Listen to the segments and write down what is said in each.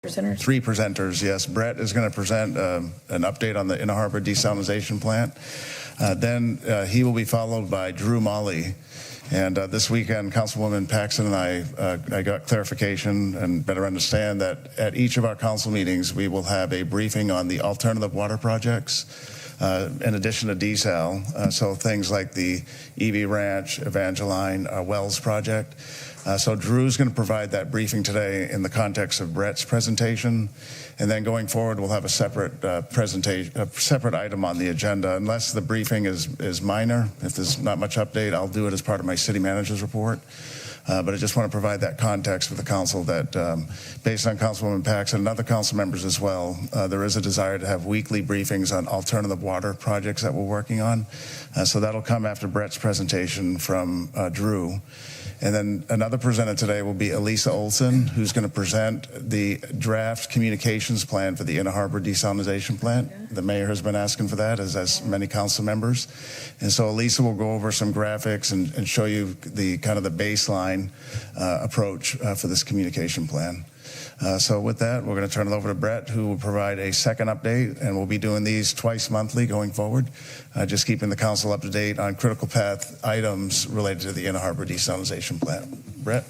presenters? 3 presenters, yes. Brett is going to present an update on the Inner Harbor desalination plant. Then he will be followed by Drew Molly. And this weekend, Councilwoman Paxton and I got clarification and better understand that at each of our council meetings, we will have a briefing on the alternative water projects, in addition to desal. So things like the EV Ranch, Evangeline, Wells project. So Drew's going to provide that briefing today in the context of Brett's presentation. And then going forward, we'll have a separate presentation, a separate item on the agenda. Unless the briefing is minor, if there's not much update, I'll do it as part of my city manager's report. But I just want to provide that context for the council that based on Councilwoman Paxton and other council members as well, there is a desire to have weekly briefings on alternative water projects that we're working on. So that'll come after Brett's presentation from Drew. And then another presenter today will be Elisa Olson, who's going to present the draft communications plan for the Inner Harbor desalination plant. The mayor has been asking for that, as many council members. And so Elisa will go over some graphics and show you the kind of the baseline approach for this communication plan. So with that, we're going to turn it over to Brett, who will provide a second update, and we'll be doing these twice monthly going forward, just keeping the council up to date on critical path items related to the Inner Harbor desalination plant. Brett?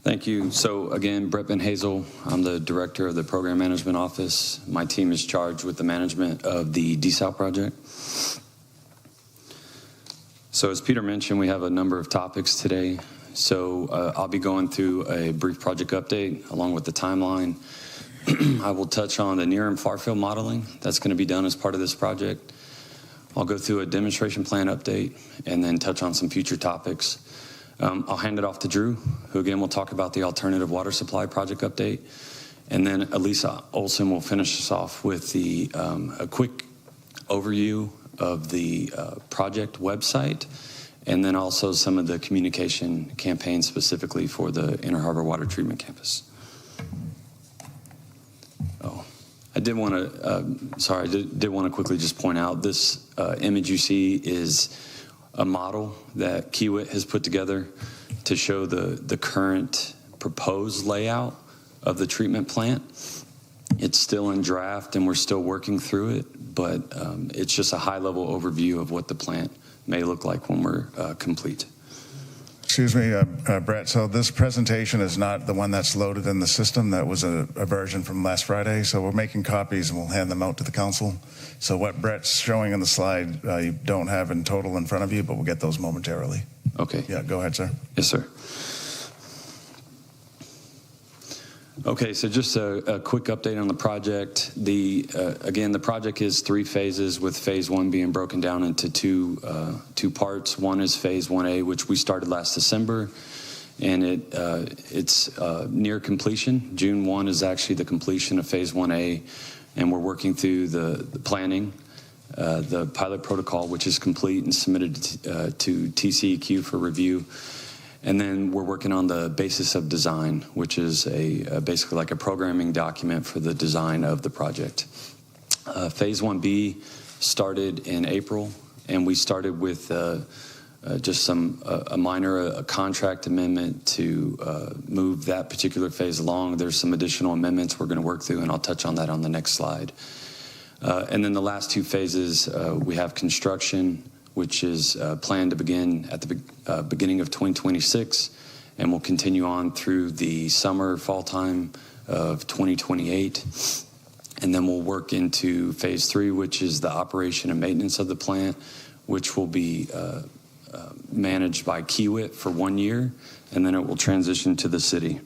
Thank you. So again, Brett Ben Hazel. I'm the director of the Program Management Office. My team is charged with the management of the desal project. So as Peter mentioned, we have a number of topics today. So I'll be going through a brief project update along with the timeline. I will touch on the near and far field modeling that's going to be done as part of this project. I'll go through a demonstration plan update and then touch on some future topics. I'll hand it off to Drew, who again will talk about the alternative water supply project update. And then Elisa Olson will finish us off with a quick overview of the project website, and then also some of the communication campaigns specifically for the Inner Harbor Water Treatment Campus. Oh, I did want to quickly just point out this image you see is a model that Kiewit has put together to show the current proposed layout of the treatment plant. It's still in draft and we're still working through it, but it's just a high-level overview of what the plant may look like when we're complete. Excuse me, Brett, so this presentation is not the one that's loaded in the system. That was a version from last Friday, so we're making copies and we'll hand them out to the council. So what Brett's showing on the slide, you don't have in total in front of you, but we'll get those momentarily. Okay. Yeah, go ahead, sir. Yes, sir. Okay, so just a quick update on the project. Again, the project is 3 phases, with phase 1 being broken down into two parts. One is phase 1A, which we started last December, and it's near completion. June 1 is actually the completion of phase 1A, and we're working through the planning, the pilot protocol, which is complete and submitted to TCEQ for review. And then we're working on the basis of design, which is basically like a programming document for the design of the project. Phase 1B started in April, and we started with just a minor contract amendment to move that particular phase along. There's some additional amendments we're going to work through, and I'll touch on that on the next slide. And then the last 2 phases, we have construction, which is planned to begin at the beginning of 2026, and will continue on through the summer, fall time of 2028. And then we'll work into phase 3, which is the operation and maintenance of the plant, which will be managed by Kiewit for 1 year, and then it will transition to the city.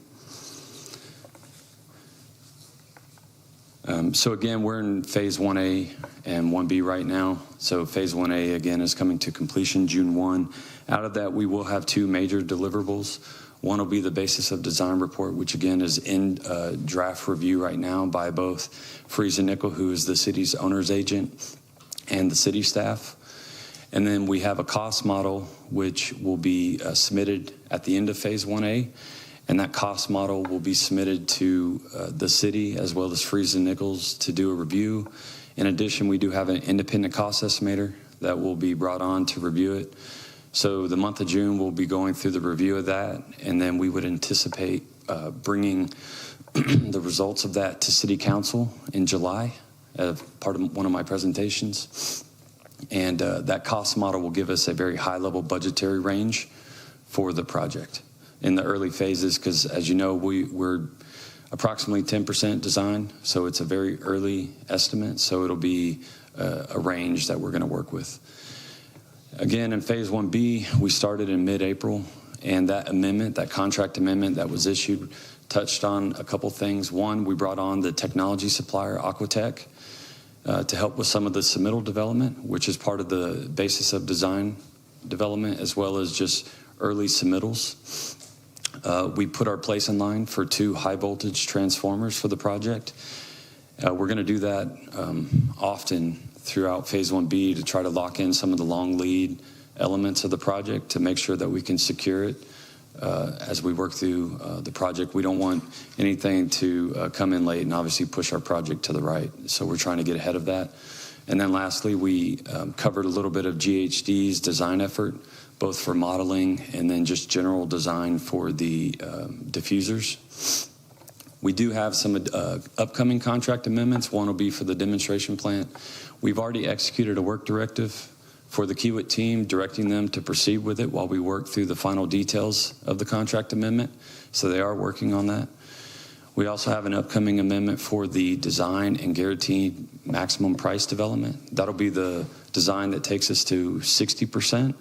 So again, we're in phase 1A and 1B right now. So phase 1A, again, is coming to completion June 1. Out of that, we will have 2 major deliverables. One will be the basis of design report, which again is in draft review right now by both Freeze and Nickel, who is the city's owner's agent, and the city staff. And then we have a cost model, which will be submitted at the end of phase 1A. And that cost model will be submitted to the city as well as Freeze and Nichols to do a review. In addition, we do have an independent cost estimator that will be brought on to review it. So the month of June, we'll be going through the review of that, and then we would anticipate bringing the results of that to City Council in July as part of one of my presentations. And that cost model will give us a very high-level budgetary range for the project in the early phases, because as you know, we're approximately 10% design, so it's a very early estimate, so it'll be a range that we're going to work with. Again, in Phase 1B, we started in mid-April, and that amendment, that contract amendment that was issued, touched on a couple things. One, we brought on the technology supplier, Aquatech, to help with some of the submittal development, which is part of the basis of design development, as well as just early submittals. We put our place in line for 2 high-voltage transformers for the project. We're going to do that often throughout Phase 1B to try to lock in some of the long lead elements of the project to make sure that we can secure it as we work through the project. We don't want anything to come in late and obviously push our project to the right. So we're trying to get ahead of that. And then lastly, we covered a little bit of GHD's design effort, both for modeling and then just general design for the diffusers. We do have some upcoming contract amendments. One will be for the demonstration plant. We've already executed a work directive for the Kiewit team, directing them to proceed with it while we work through the final details of the contract amendment. So they are working on that. We also have an upcoming amendment for the design and guaranteed maximum price development. That'll be the design that takes us to 60%,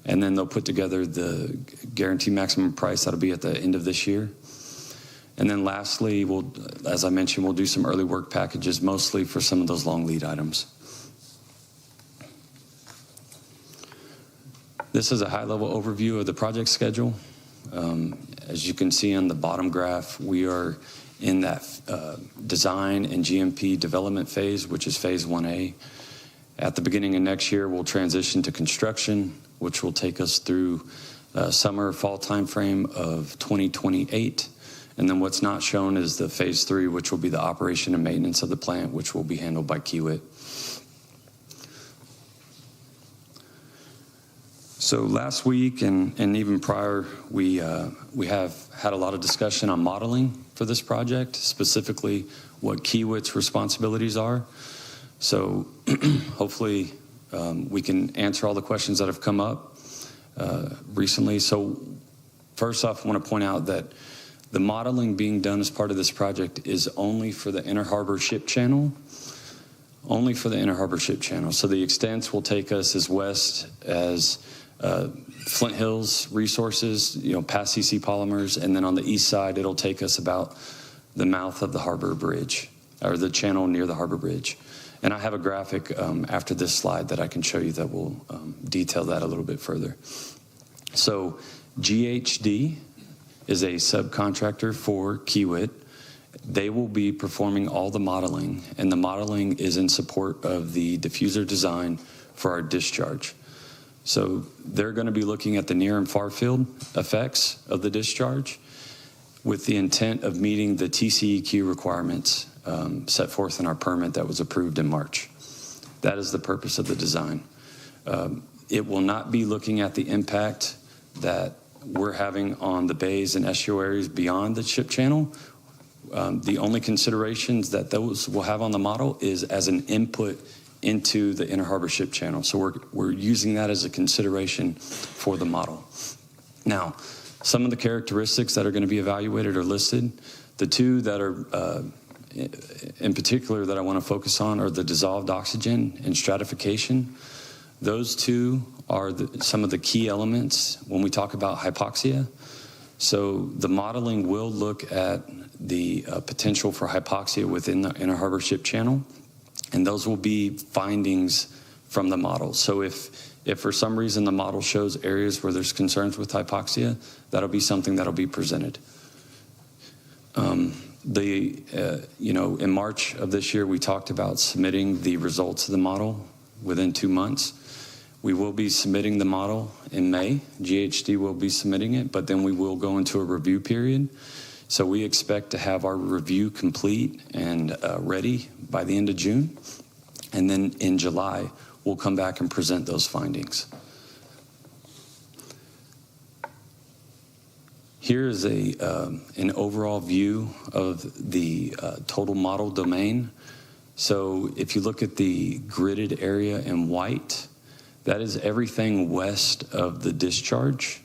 and then they'll put together the guaranteed maximum price. That'll be at the end of this year. And then lastly, as I mentioned, we'll do some early work packages, mostly for some of those long lead items. This is a high-level overview of the project schedule. As you can see on the bottom graph, we are in that design and GMP development phase, which is Phase 1A. At the beginning of next year, we'll transition to construction, which will take us through summer, fall timeframe of 2028. And then what's not shown is the Phase 3, which will be the operation and maintenance of the plant, which will be handled by Kiewit. So last week and even prior, we have had a lot of discussion on modeling for this project, specifically what Kiewit's responsibilities are. So hopefully we can answer all the questions that have come up recently. So first off, I want to point out that the modeling being done as part of this project is only for the Inner Harbor Ship Channel. Only for the Inner Harbor Ship Channel. So the extents will take us as west as Flint Hills Resources, past CC Polymers, and then on the east side, it'll take us about the mouth of the harbor bridge, or the channel near the harbor bridge. And I have a graphic after this slide that I can show you that will detail that a little bit further. So GHD is a subcontractor for Kiewit. They will be performing all the modeling, and the modeling is in support of the diffuser design for our discharge. So they're going to be looking at the near and far field effects of the discharge with the intent of meeting the TCEQ requirements set forth in our permit that was approved in March. That is the purpose of the design. It will not be looking at the impact that we're having on the bays and estuaries beyond the ship channel. The only considerations that those will have on the model is as an input into the Inner Harbor Ship Channel. So we're using that as a consideration for the model. Now, some of the characteristics that are going to be evaluated are listed. The two that are in particular that I want to focus on are the dissolved oxygen and stratification. Those two are some of the key elements when we talk about hypoxia. So the modeling will look at the potential for hypoxia within the Inner Harbor Ship Channel, and those will be findings from the model. So if for some reason the model shows areas where there's concerns with hypoxia, that'll be something that'll be presented. In March of this year, we talked about submitting the results of the model within 2 months. We will be submitting the model in May. GHD will be submitting it, but then we will go into a review period. So we expect to have our review complete and ready by the end of June. And then in July, we'll come back and present those findings. Here is an overall view of the total model domain. So if you look at the gridded area in white, that is everything west of the discharge.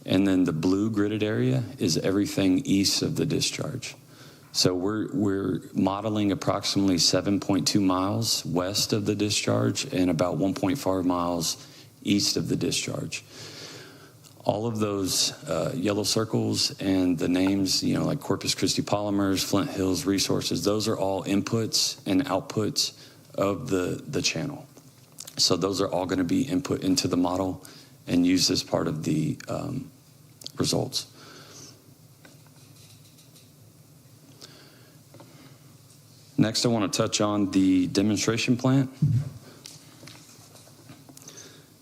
And then the blue gridded area is everything east of the discharge. So we're modeling approximately 7.2 miles west of the discharge and about 1.5 miles east of the discharge. All of those yellow circles and the names, like Corpus Christi Polymers, Flint Hills Resources, those are all inputs and outputs of the channel. So those are all going to be input into the model and used as part of the results. Next, I want to touch on the demonstration plant.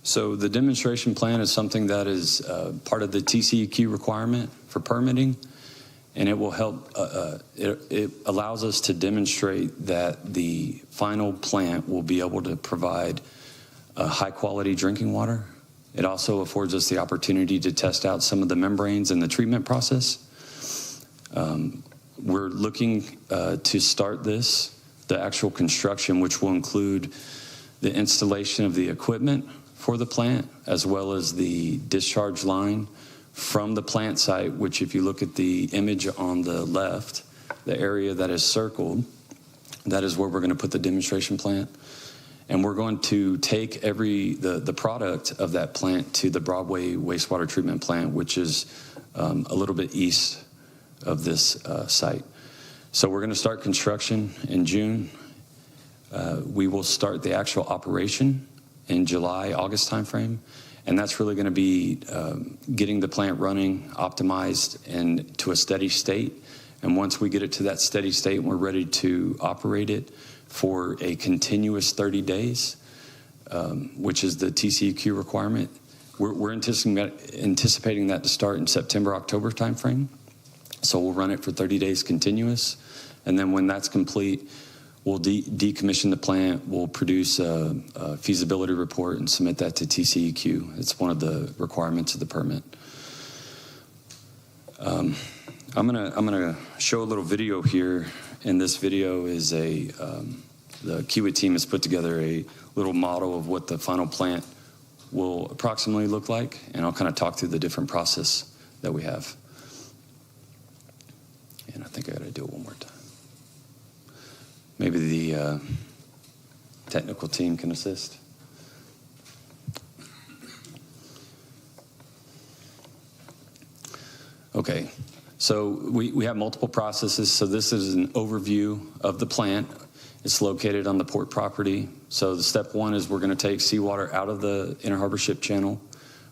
So the demonstration plan is something that is part of the TCEQ requirement for permitting, and it will help, it allows us to demonstrate that the final plant will be able to provide high quality drinking water. It also affords us the opportunity to test out some of the membranes in the treatment process. We're looking to start the actual construction, which will include the installation of the equipment for the plant, as well as the discharge line from the plant site, which if you look at the image on the left, the area that is circled, that is where we're going to put the demonstration plant. And we're going to take the product of that plant to the Broadway wastewater treatment plant, which is a little bit east of this site. So we're going to start construction in June. We will start the actual operation in July, August timeframe, and that's really going to be getting the plant running, optimized, and to a steady state. And once we get it to that steady state, we're ready to operate it for a continuous 30 days, which is the TCEQ requirement. We're anticipating that to start in September, October timeframe. So we'll run it for 30 days continuous, and then when that's complete, we'll decommission the plant, we'll produce a feasibility report and submit that to TCEQ. It's one of the requirements of the permit. I'm gonna show a little video here, and this video is the Kiewit team has put together a little model of what the final plant will approximately look like, and I'll kind of talk through the different process that we have. And I think I gotta do it one more time. Maybe the technical team can assist. Okay, so we have multiple processes. So this is an overview of the plant. It's located on the port property. So the step one is we're going to take seawater out of the Inner Harbor Ship Channel.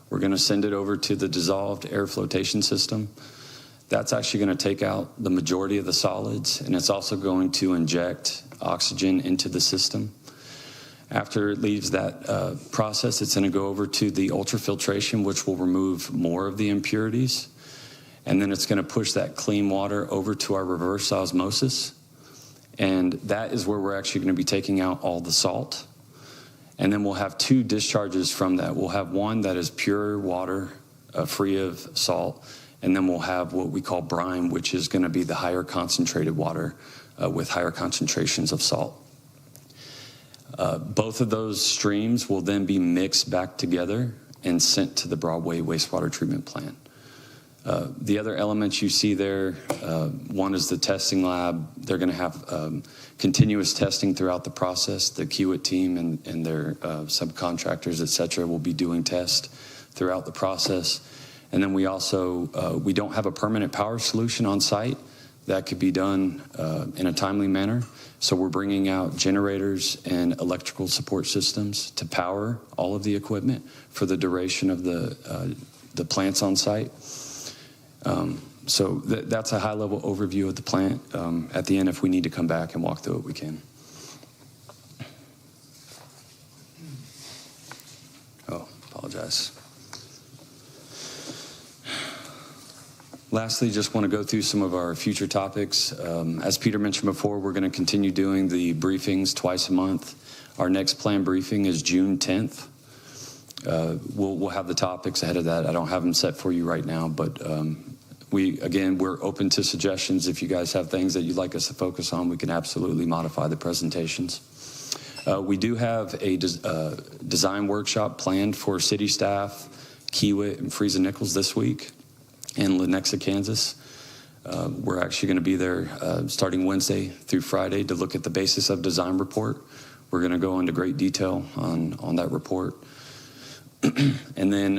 We're going to send it over to the dissolved air flotation system. That's actually going to take out the majority of the solids, and it's also going to inject oxygen into the system. After it leaves that process, it's going to go over to the ultrafiltration, which will remove more of the impurities. And then it's going to push that clean water over to our reverse osmosis. And that is where we're actually going to be taking out all the salt. And then we'll have two discharges from that. We'll have one that is pure water, free of salt. And then we'll have what we call brine, which is going to be the higher concentrated water with higher concentrations of salt. Both of those streams will then be mixed back together and sent to the Broadway wastewater treatment plant. The other elements you see there, one is the testing lab. They're going to have continuous testing throughout the process. The Kiewit team and their subcontractors, et cetera, will be doing tests throughout the process. And then we also, we don't have a permanent power solution on site that could be done in a timely manner. So we're bringing out generators and electrical support systems to power all of the equipment for the duration of the plants on site. So that's a high-level overview of the plant. At the end, if we need to come back and walk through it, we can. Oh, apologize. Lastly, just want to go through some of our future topics. As Peter mentioned before, we're going to continue doing the briefings twice a month. Our next planned briefing is June 10th. We'll have the topics ahead of that. I don't have them set for you right now, but We're open to suggestions. If you guys have things that you'd like us to focus on, we can absolutely modify the presentations. We do have a design workshop planned for city staff, Kiewit and Friesen Nichols this week in Lenexa, Kansas. We're actually going to be there starting Wednesday through Friday to look at the basis of design report. We're going to go into great detail on that report. And then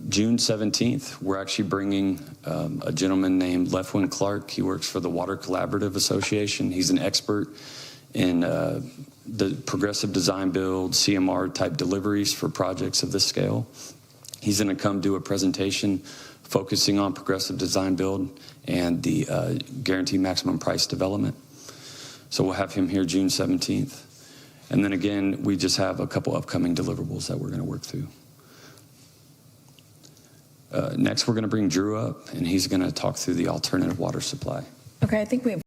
June 17th, we're actually bringing a gentleman named Lefwin Clark. He works for the Water Collaborative Association. He's an expert in the progressive design build, CMR type deliveries for projects of this scale. He's going to come do a presentation focusing on progressive design build and the guaranteed maximum price development. So we'll have him here June 17th. And then again, we just have a couple upcoming deliverables that we're going to work through. Next, we're going to bring Drew up, and he's going to talk through the alternative water supply. Okay, I think we have